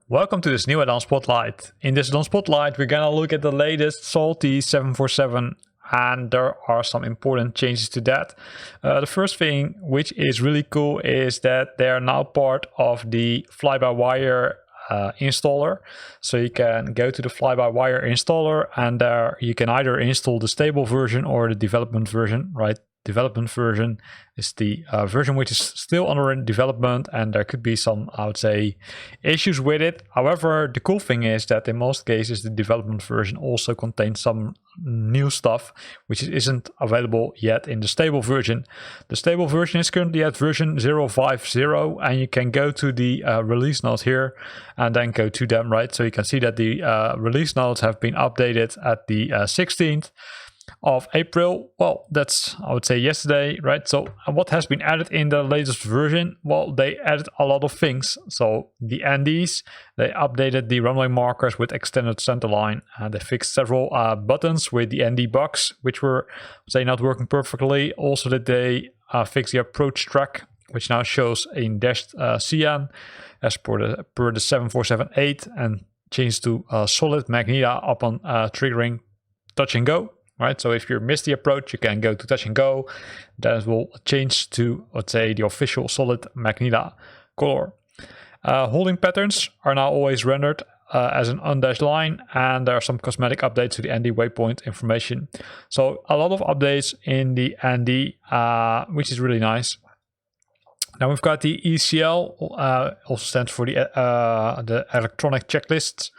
Welcome to this new Addon Spotlight. In this Addon Spotlight, we're gonna look at the latest salty 747, and there are some important changes to that. The first thing, which is really cool, is that they are now part of the FlyByWire installer. So you can go to the FlyByWire installer, and there you can either install the stable version or the development version, right? Development version is the version which is still under development, and there could be some, I would say, issues with it. However, the cool thing is that in most cases the development version also contains some new stuff which isn't available yet in the stable version. The stable version is currently at version 0.50, and you can go to the release notes here and then go to them, right? So you can see that the release notes have been updated at the 16th of April. Well, that's, I would say, yesterday, right? So what has been added in the latest version? Well, they added a lot of things. So the NDs, they updated the runway markers with extended centerline, and they fixed several buttons with the ND bugs, which were, say, not working perfectly. Also, that they fixed the approach track, which now shows in dashed CN as per the 747-8, and changed to solid magneto upon triggering touch and go. Right, so if you miss the approach, you can go to touch and go. Then it will change to, let's say, the official solid magneto color. Holding patterns are now always rendered as an undashed line, and there are some cosmetic updates to the ND waypoint information. So a lot of updates in the ND, which is really nice. Now we've got the ECL, also stands for the electronic checklists.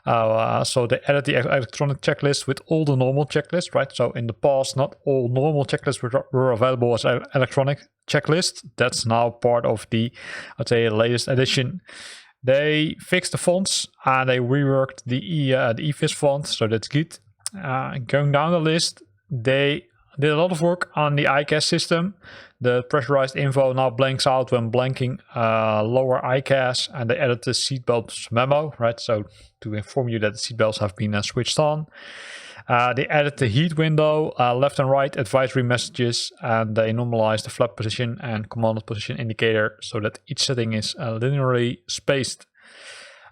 So they added the electronic checklist with all the normal checklists, right? So in the past, not all normal checklists were available as electronic checklists. That's now part of the, I'd say, latest edition. They fixed the fonts and they reworked the EFIS font, so that's good. Going down the list, they did a lot of work on the ICAS system. The pressurized info now blanks out when blanking lower ICAS, and they added the seatbelts memo, right? So to inform you that the seatbelts have been switched on. They added the heat window, left and right advisory messages, and they normalized the flap position and commanded position indicator so that each setting is linearly spaced.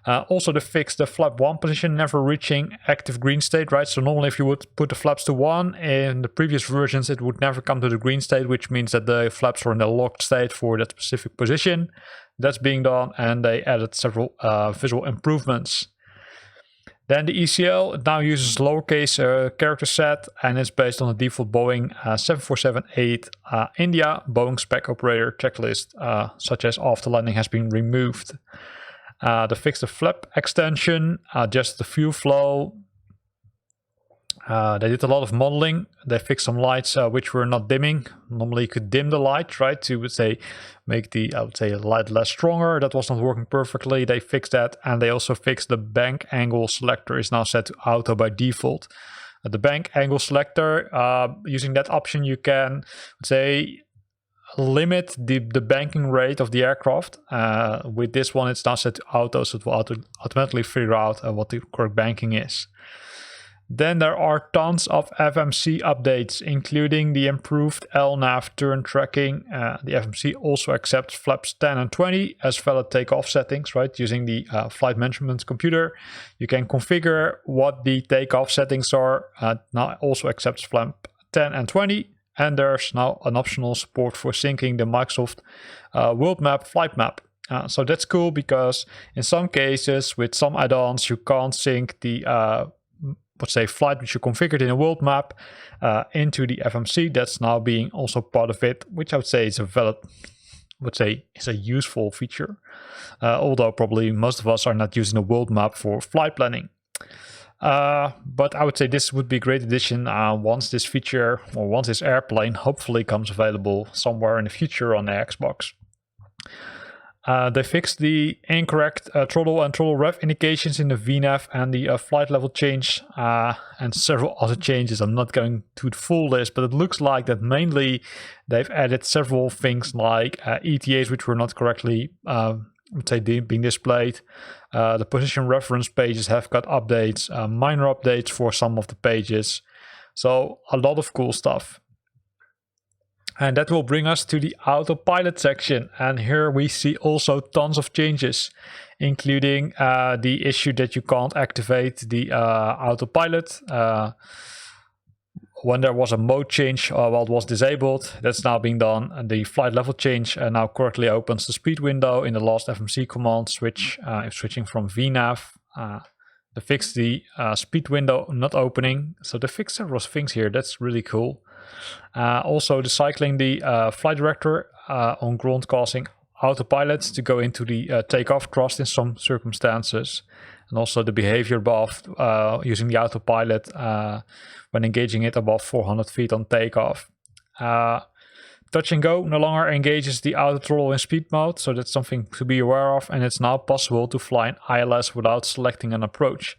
Also, they fixed the flap 1 position never reaching active green state, right? So normally if you would put the flaps to 1 in the previous versions, it would never come to the green state, which means that the flaps are in the locked state for that specific position. That's being done, and they added several visual improvements. Then the ECL now uses lowercase character set, and it's based on the default Boeing 747-8 India Boeing spec operator checklist, such as after landing has been removed. They fixed the flap extension, adjusted the fuel flow. They did a lot of modeling. They fixed some lights which were not dimming. Normally you could dim the light, right, to say make the, I would say, light less stronger. That was not working perfectly. They fixed that, and they also fixed the bank angle selector is now set to auto by default. The bank angle selector, using that option, you can say limit the banking rate of the aircraft. With this one, it's now set to auto, so it will automatically figure out what the correct banking is. Then there are tons of FMC updates, including the improved LNAV turn tracking. The FMC also accepts flaps 10 and 20 as valid takeoff settings, right? Using the flight management computer, you can configure what the takeoff settings are. Now it also accepts flap 10 and 20. And there's now an optional support for syncing the Microsoft World Map flight map. So that's cool, because in some cases with some add-ons you can't sync the let's say flight which you configured in a world map into the FMC. That's now being also part of it, which I would say is a valid, would say is a useful feature. Although probably most of us are not using a world map for flight planning. But I would say this would be a great addition once this feature, or once this airplane hopefully comes available somewhere in the future on the Xbox. They fixed the incorrect throttle and throttle rev indications in the VNAV and the flight level change, and several other changes. I'm not going to the full list, but it looks like that mainly they've added several things like ETAs which were not correctly would say being displayed. The position reference pages have got updates, minor updates for some of the pages. So a lot of cool stuff. And that will bring us to the Autopilot section. And here we see also tons of changes, including the issue that you can't activate the Autopilot when there was a mode change while it was disabled. That's now being done. And the flight level change now correctly opens the speed window in the last FMC command switch, switching from VNAV. They fixed the speed window not opening. So they fixed several things here. That's really cool. Also decycling the flight director on ground causing Autopilot to go into the takeoff thrust in some circumstances. And also the behavior above using the Autopilot when engaging it above 400 feet on takeoff. Touch and go no longer engages the auto throttle in speed mode, so that's something to be aware of, and it's now possible to fly in ILS without selecting an approach.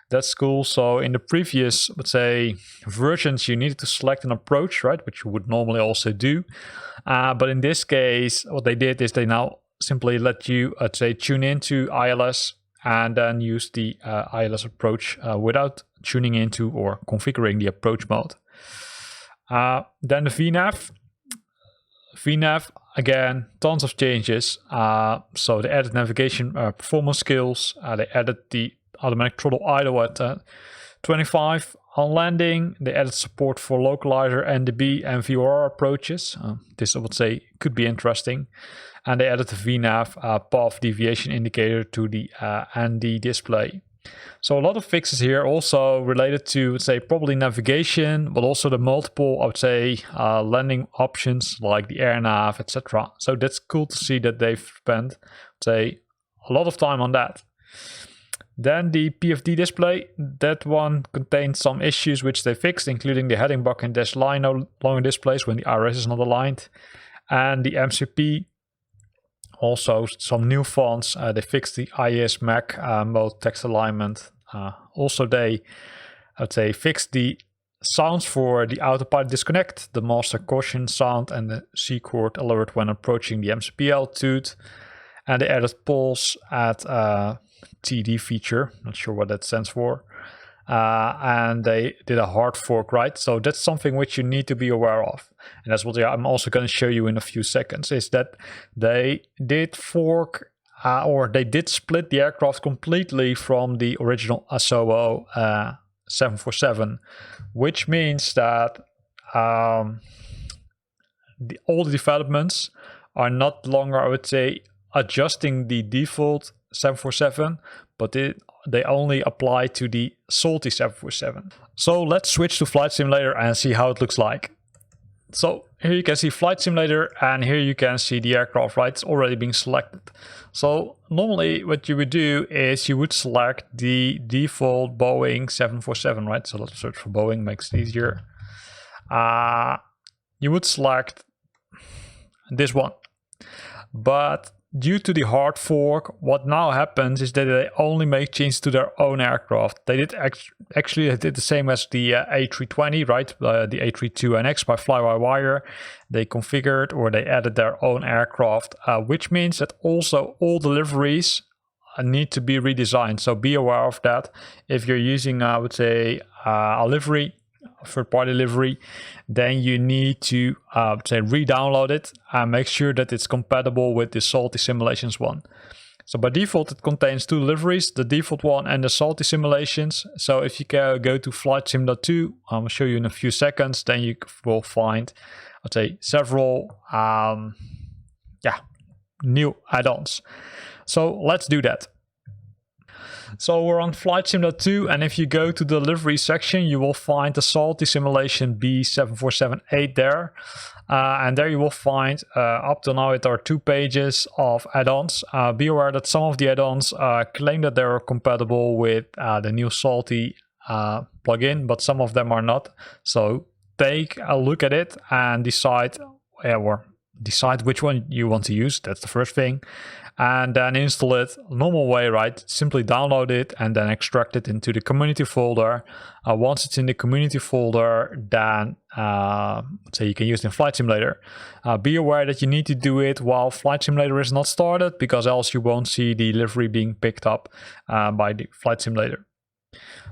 That's cool. So in the previous, let's say, versions, you needed to select an approach, right, which you would normally also do. But in this case, what they did is they now simply let you, let's say, tune into ILS and then use the ILS approach without tuning into or configuring the approach mode. Then the VNAV. VNAV, again, tons of changes. So they added navigation performance skills. They added the automatic throttle idle at 25 on landing. They added support for localizer, NDB, and VOR approaches. This, I would say, could be interesting. And they added the VNAV path deviation indicator to the ND display. So a lot of fixes here, also related to, let's say, probably navigation, but also the multiple, I would say, landing options like the air nav, etc. So that's cool to see that they've spent, say, a lot of time on that. Then the PFD display, that one contains some issues which they fixed, including the heading buck and dash line no longer displays when the IRS is not aligned, and the MCP. Also, some new fonts. They fixed the IES Mac mode text alignment. Also, they, I'd say, fixed the sounds for the Autopilot disconnect, the master caution sound, and the C-chord alert when approaching the MCP altitude. And they added pulse at TD feature. Not sure what that stands for. And they did a hard fork, right? So that's something which you need to be aware of. And that's what I'm also going to show you in a few seconds, is that they did fork or they did split the aircraft completely from the original SOO 747, which means that all the developments are not longer, I would say, adjusting the default 747, but they only apply to the salty 747. So let's switch to Flight Simulator and see how it looks like. So here you can see Flight Simulator, and here you can see the aircraft, right? It's already being selected. So normally what you would do is you would select the default Boeing 747, right? So let's search for Boeing, makes it easier. You would select this one. But due to the hard fork, what now happens is that they only make changes to their own aircraft. They did actually did the same as the A320, right? The A32NX by FlyByWire. They configured or they added their own aircraft, which means that also all deliveries need to be redesigned. So be aware of that. If you're using, I would say, a livery, third-party livery, then you need to say re-download it and make sure that it's compatible with the Salty Simulations one. So by default it contains two liveries, the default one and the Salty Simulations. So if you go to Flight Simulator 2, I'll show you in a few seconds, then you will find, I'd say, several new add-ons. So let's do that. So we're on Flight Simulator 2, and if you go to the livery section, you will find the Salty Simulation B7478 there. And there you will find, up to now, there are 2 pages of add-ons. Be aware that some of the add-ons claim that they're compatible with the new Salty plugin, but some of them are not. So take a look at it and decide which one you want to use. That's the first thing. And then install it normal way, right? Simply download it and then extract it into the community folder. Once it's in the community folder, then so you can use it in Flight Simulator. Be aware that you need to do it while Flight Simulator is not started, because else you won't see the livery being picked up by the Flight Simulator.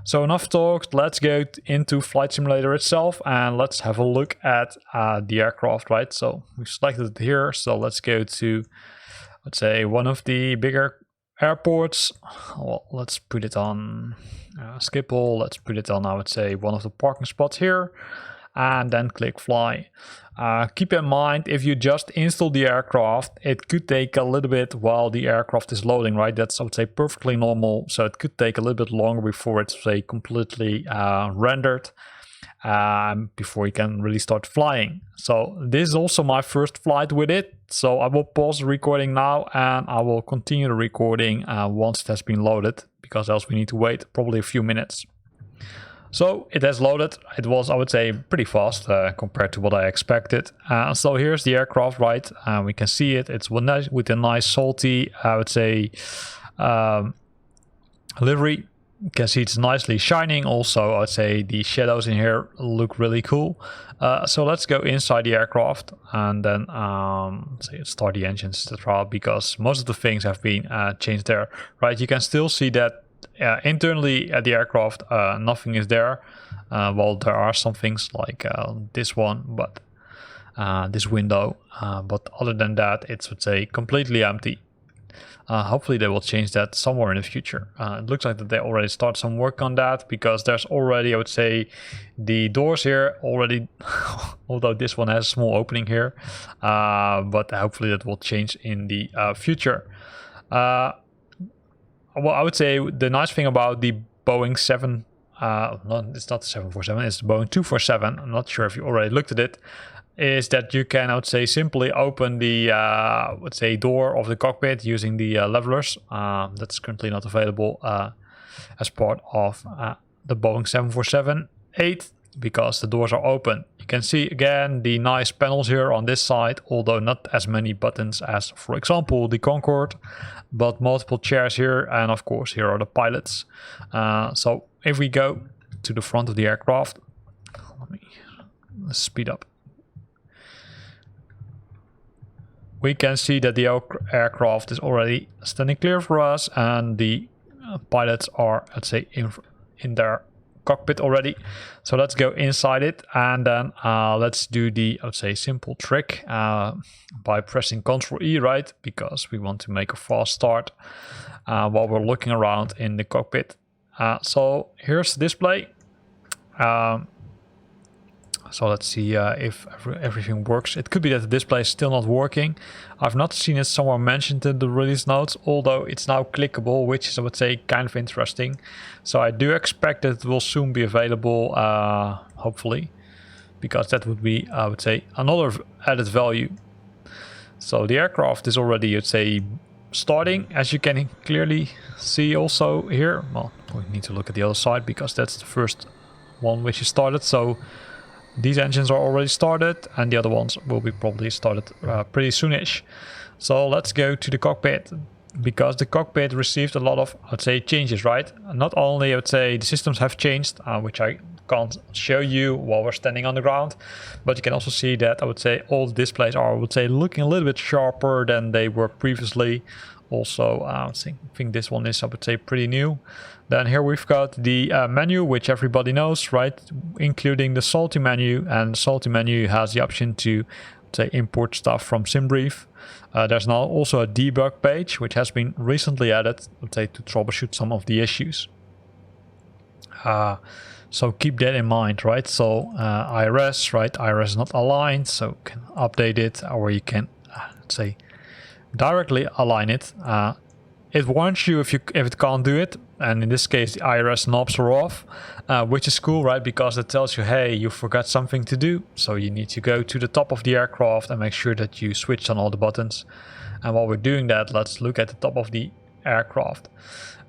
So enough talk, let's go into Flight Simulator itself and let's have a look at the aircraft, right? So we've selected it here, so let's go to, let's say, one of the bigger airports. Well, let's put it on Schiphol, let's put it on, I would say, one of the parking spots here, and then click fly. Keep in mind, if you just install the aircraft, it could take a little bit while the aircraft is loading, right? That's, I would say, perfectly normal. So it could take a little bit longer before it's, say, completely rendered, before you can really start flying. So this is also my first flight with it. So I will pause the recording now and I will continue the recording once it has been loaded, because else we need to wait probably a few minutes. So it has loaded. It was, I would say, pretty fast compared to what I expected. So here's the aircraft, right? We can see it. It's with a nice salty, I would say, livery. You can see it's nicely shining. Also, I would say the shadows in here look really cool. So let's go inside the aircraft and then say start the engines, etc. Because most of the things have been changed there, right? You can still see that internally at the aircraft, nothing is there. Well, there are some things like this one, but this window. But other than that, it's, would say, completely empty. Hopefully they will change that somewhere in the future. It looks like that they already start some work on that, because there's already, I would say, the doors here already, although this one has a small opening here, but hopefully that will change in the future. Well, I would say the nice thing about the Boeing 7, no, it's not the 747, it's the Boeing 247. I'm not sure if you already looked at it. Is that you can, I would say, simply open the, let's say, door of the cockpit using the levelers. That's currently not available as part of the Boeing 747-8, because the doors are open. You can see again the nice panels here on this side, although not as many buttons as, for example, the Concorde, but multiple chairs here, and of course here are the pilots. So if we go to the front of the aircraft, let's speed up. We can see that the aircraft is already standing clear for us, and the pilots are, let's say, in their cockpit already. So let's go inside it, and then let's do the, I would say, simple trick by pressing Ctrl E, right? Because we want to make a fast start while we're looking around in the cockpit. So here's the display. So let's see if everything works. It could be that the display is still not working. I've not seen it somewhere mentioned in the release notes, although it's now clickable, which is, I would say, kind of interesting. So I do expect that it will soon be available, hopefully, because that would be, I would say, another added value. So the aircraft is already, I'd say, starting, as you can clearly see also here. Well, we need to look at the other side because that's the first one which is started. So these engines are already started, and the other ones will be probably started pretty soonish. So let's go to the cockpit, because the cockpit received a lot of, I'd say, changes, right? Not only, I would say, the systems have changed, which I can't show you while we're standing on the ground, but you can also see that, I would say, all the displays are, I would say, looking a little bit sharper than they were previously. Also, I think this one is, I would say, pretty new. Then here we've got the menu, which everybody knows, right? Including the salty menu, and the salty menu has the option to, say, import stuff from SimBrief. There's now also a debug page, which has been recently added, let's say, to troubleshoot some of the issues. So keep that in mind, right? So IRS, right? IRS is not aligned, so you can update it, or you can, let's say, directly align it. It warns you if it can't do it, and in this case the IRS knobs are off, which is cool, right? Because it tells you, hey, you forgot something to do, so you need to go to the top of the aircraft and make sure that you switch on all the buttons. And while we're doing that, let's look at the top of the aircraft.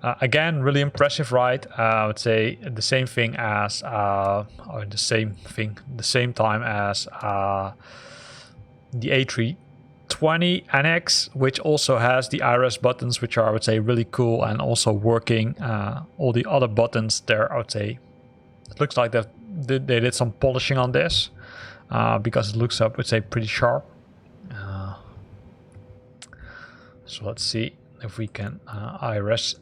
Again, really impressive, right? I would say the same thing as, or the same time as the A320 NX, which also has the IRS buttons, which are, I would say, really cool and also working. All the other buttons there, I would say, it looks like that they did some polishing on this, because it looks, I would say, pretty sharp. So let's see if we can IRS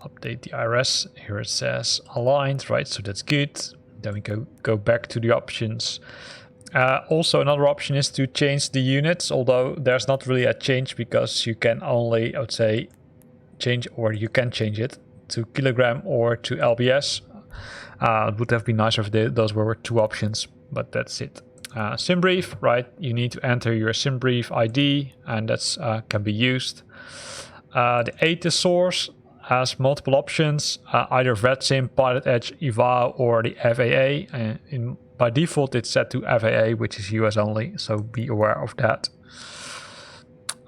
update the IRS. Here it says aligned, right? So that's good. Then we go back to the options. Also, another option is to change the units, although there's not really a change because you can only, I would say, change, or you can change it to kilogram or to lbs. It would have been nicer if those were 2 options, but that's it. Sim brief, right? You need to enter your sim brief ID, and that's can be used. The ATIS source has multiple options, either VetSim, Pilot Edge, eval, or the FAA. By default, it's set to FAA, which is US only, so be aware of that.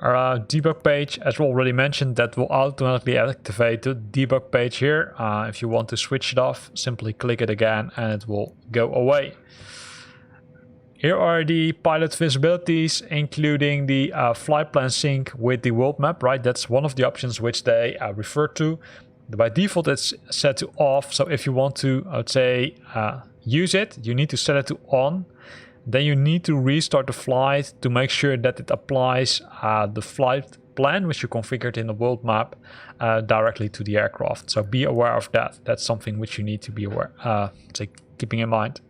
Our debug page, as we already mentioned, that will automatically activate the debug page here. If you want to switch it off, simply click it again and it will go away. Here are the pilot visibilities, including the flight plan sync with the world map, right? That's one of the options which they refer to. By default, it's set to off. So if you want to, I would say, use it, you need to set it to on. Then you need to restart the flight to make sure that it applies the flight plan, which you configured in the world map, directly to the aircraft. So be aware of that. That's something which you need to be aware, keeping in mind.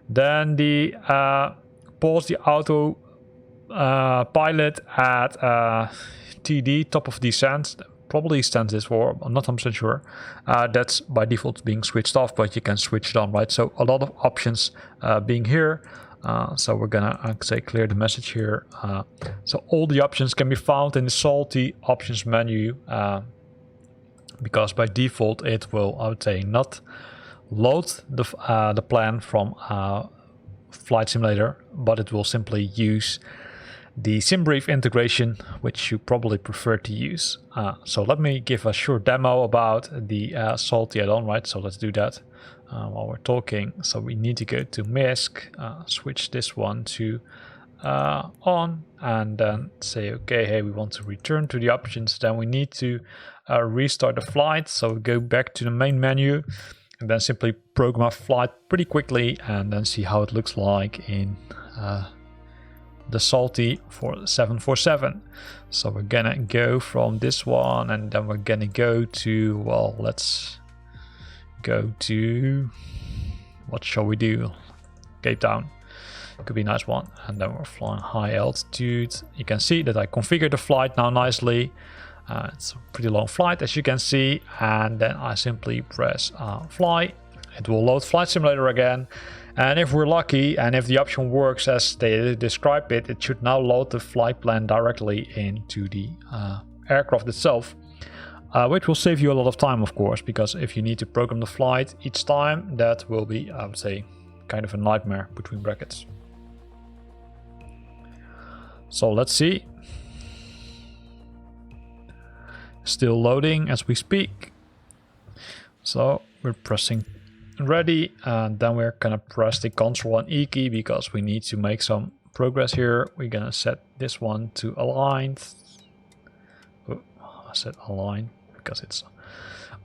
Then the pause the auto pilot at TD, top of descent. Probably stands this for, I'm not 100% sure. That's by default being switched off, but you can switch it on, right? So a lot of options being here. So we're gonna say clear the message here. So all the options can be found in the salty options menu, because by default it will, I would say, not load the plan from Flight Simulator, but it will simply use the SimBrief integration, which you probably prefer to use. So let me give a short demo about the salty add-on, right? So let's do that while we're talking. So we need to go to MISC, switch this one to on, and then say, okay, hey, we want to return to the options. Then we need to restart the flight. So go back to the main menu and then simply program a flight pretty quickly and then see how it looks like in the salty for 747. So we're gonna go from this one and then we're gonna go to, well, let's go to, what shall we do? Cape Town. Could be a nice one. And then we're flying high altitude. You can see that I configured the flight now nicely. It's a pretty long flight, as you can see, and then I simply press fly. It will load Flight Simulator again, and if we're lucky and if the option works as they describe it, it should now load the flight plan directly into the aircraft itself, which will save you a lot of time, of course, because if you need to program the flight each time, that will be, I would say, kind of a nightmare between brackets. So let's see. Still loading as we speak. So we're pressing ready, and then we're gonna press the Ctrl and E key because we need to make some progress here. We're gonna set this one to aligned. Oh, I said align because it's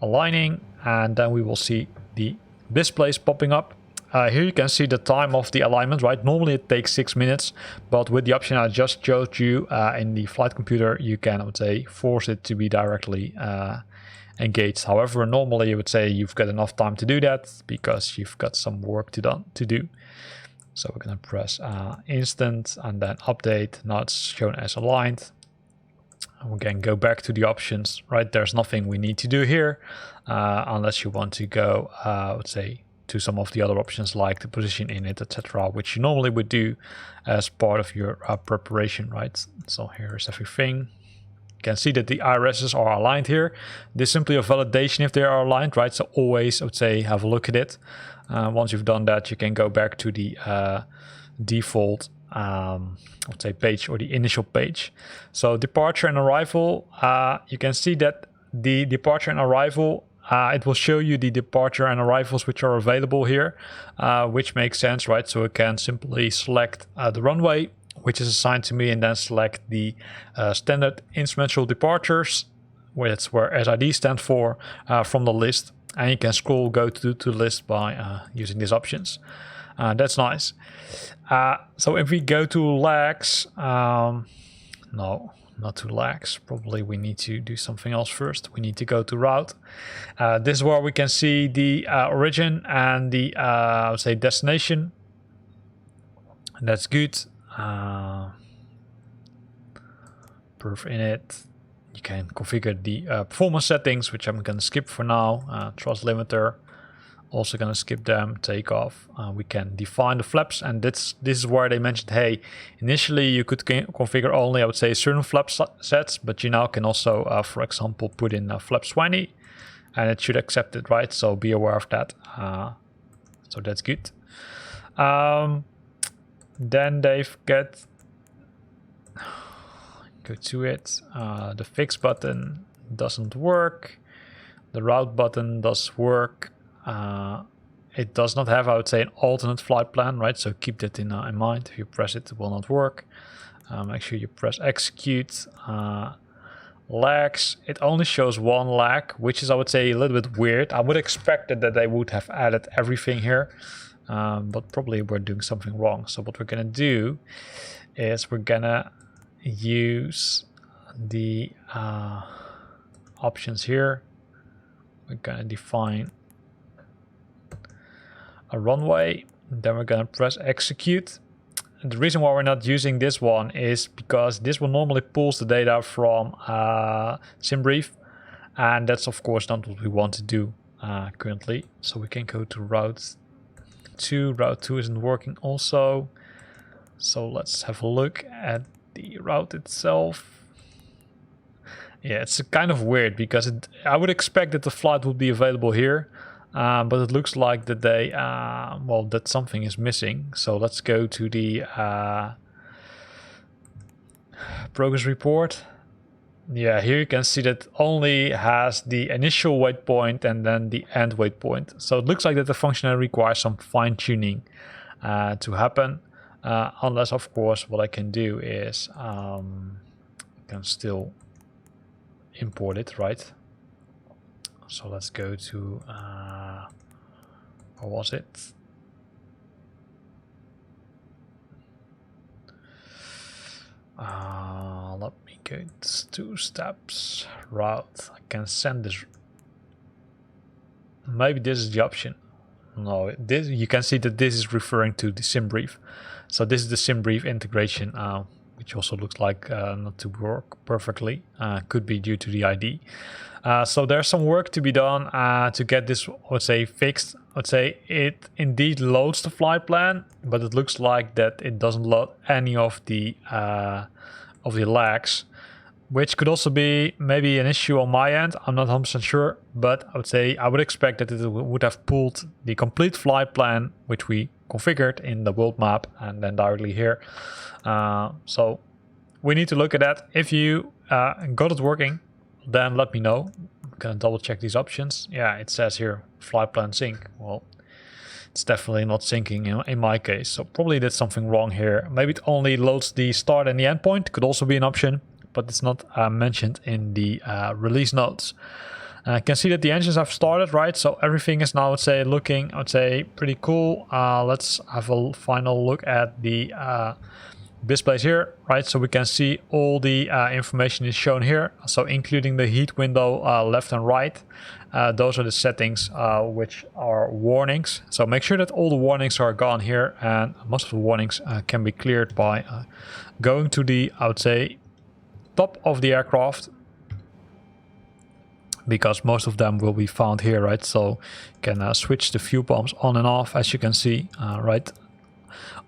aligning, and then we will see the displays popping up. Here you can see the time of the alignment, right? Normally it takes 6 minutes, but with the option I just showed you in the flight computer, you can, I would say, force it to be directly engaged. However, normally you would say you've got enough time to do that because you've got some work to do. So we're gonna press instant and then update. Now it's shown as aligned. And we can go back to the options, right? There's nothing we need to do here unless you want to go, I would say, to some of the other options like the position in it, etc., which you normally would do as part of your preparation, right? So here's everything. You can see that the IRSs are aligned here. This is simply a validation if they are aligned, right? So always, I would say, have a look at it. Once you've done that, you can go back to the default, I would say, page or the initial page. So departure and arrival, you can see that the departure and arrival, it will show you the departure and arrivals which are available here, which makes sense, right? So I can simply select the runway, which is assigned to me, and then select the standard instrumental departures, which is where SID stands for, from the list. And you can scroll, go to the list by using these options. That's nice. So if we go to legs, no, not to lags. Probably we need to do something else first. We need to go to route. This is where we can see the origin and the I would say destination. And that's good. Perf init. You can configure the performance settings, which I'm going to skip for now. Thrust limiter. Also going to skip them. Takeoff. We can define the flaps, and this is where they mentioned, hey, initially you could configure only, I would say, certain flap sets, but you now can also, for example, put in flaps 20, and it should accept it, right? So be aware of that. So that's good. Then they've got, go to it, the fix button doesn't work, the route button does work. It does not have, I would say, an alternate flight plan, right? So keep that in mind. If you press it, it will not work. Make sure you press execute. Lags, it only shows one lag, which is, I would say, a little bit weird. I would expect that they would have added everything here. But probably we're doing something wrong. So what we're gonna do is we're gonna use the options here. We're gonna define a runway, then we're gonna press execute. And the reason why we're not using this one is because this one normally pulls the data from SimBrief, and that's of course not what we want to do currently. So we can go to route 2. Route 2 isn't working also. So let's have a look at the route itself. Yeah, it's kind of weird because I would expect that the flight would be available here, but it looks like that they, well, that something is missing. So let's go to the progress report. Yeah, here you can see that only has the initial waypoint and then the end waypoint. So it looks like that the functionality requires some fine tuning to happen. Unless, of course, what I can do is I can still import it, right? So let's go to what was it? Let me go to 2 steps route. I can send this. Maybe this is the option. No, this, you can see that this is referring to the SimBrief. So this is the SimBrief integration, which also looks like not to work perfectly. Could be due to the ID. So there's some work to be done to get this, let's say, fixed. Let's say it indeed loads the flight plan, but it looks like that it doesn't load any of the lags, which could also be maybe an issue on my end. I'm not 100% sure, but I would say I would expect that it would have pulled the complete flight plan, which we configured in the world map, and then directly here. So we need to look at that. If you got it working, then let me know. I'm gonna double check these options. Yeah, it says here flight plan sync. Well, it's definitely not syncing in my case. So probably did something wrong here. Maybe it only loads the start and the end point. Could also be an option, but it's not mentioned in the release notes. I can see that the engines have started, right? So everything is now, I would say, looking, I would say, pretty cool. Let's have a final look at the displays here, right? So we can see all the information is shown here, so including the heat window left and right. Those are the settings which are warnings. So make sure that all the warnings are gone here, and most of the warnings can be cleared by going to the, I would say, top of the aircraft, because most of them will be found here, right? So you can switch the fuel pumps on and off, as you can see, right?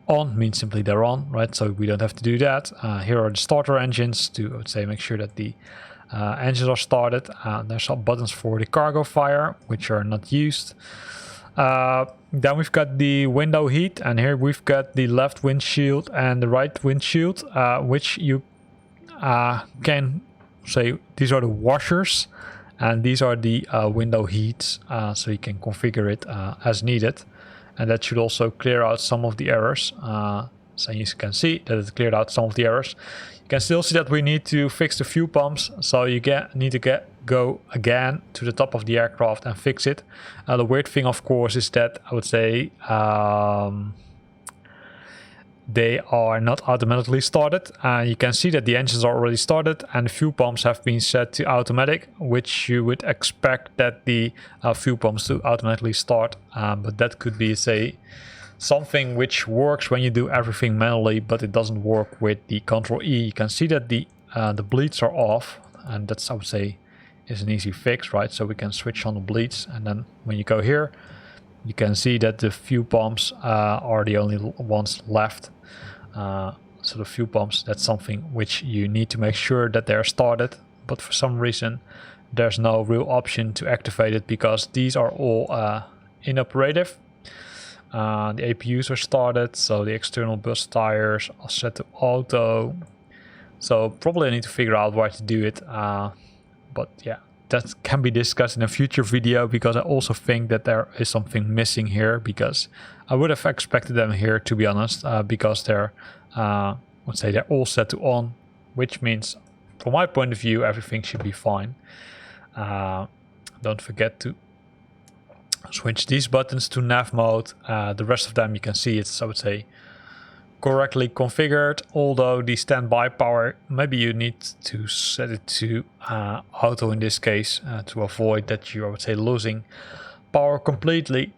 On means simply they're on, right? So we don't have to do that. Here are the starter engines to, I would say, make sure that the engines are started. There's some buttons for the cargo fire, which are not used. Then we've got the window heat, and here we've got the left windshield and the right windshield, which you can say these are the washers, and these are the window heats, so you can configure it as needed. And that should also clear out some of the errors. So you can see that it cleared out some of the errors. You can still see that we need to fix the fuel pumps. So you need to go again to the top of the aircraft and fix it. The weird thing, of course, is that I would say they are not automatically started. You can see that the engines are already started and the fuel pumps have been set to automatic, which you would expect that the fuel pumps to automatically start. But that could be, say, something which works when you do everything manually, but it doesn't work with the Control E. You can see that the bleeds are off, and that's, I would say, is an easy fix, right? So we can switch on the bleeds, and then when you go here, you can see that the fuel pumps are the only ones left. So the fuel pumps, that's something which you need to make sure that they're started, but for some reason there's no real option to activate it because these are all inoperative. The APUs are started, so the external bus tires are set to auto. So probably I need to figure out why to do it. But yeah, that can be discussed in a future video, because I also think that there is something missing here, because I would have expected them here, to be honest, because they're, let's say, they're all set to on, which means from my point of view everything should be fine. Don't forget to switch these buttons to nav mode. The rest of them you can see it's, I would say, correctly configured, although the standby power, maybe you need to set it to auto in this case to avoid that you, I would say, losing power completely.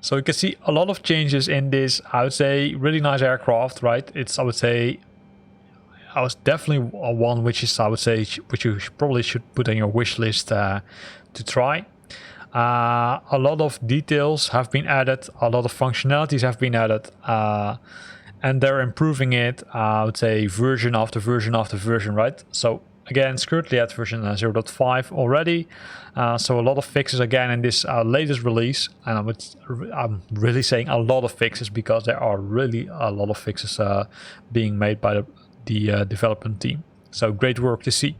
So you can see a lot of changes in this, I would say, really nice aircraft, right? It's, I would say, I was definitely one which is, I would say, which you probably should put on your wish list to try. A lot of details have been added, a lot of functionalities have been added, and they're improving it, I would say, version after version after version, right? So again, it's currently at version 0.5 already, so a lot of fixes again in this latest release, and I'm really saying a lot of fixes because there are really a lot of fixes being made by the development team. So great work to see.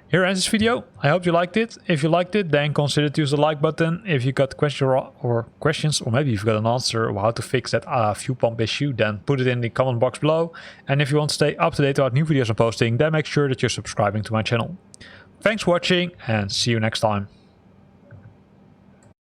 Here ends this video. I hope you liked it. If you liked it, then consider to use the like button. If you got questions, or maybe you've got an answer or how to fix that fuel pump issue, then put it in the comment box below. And if you want to stay up to date about new videos I'm posting, then make sure that you're subscribing to my channel. Thanks for watching and see you next time.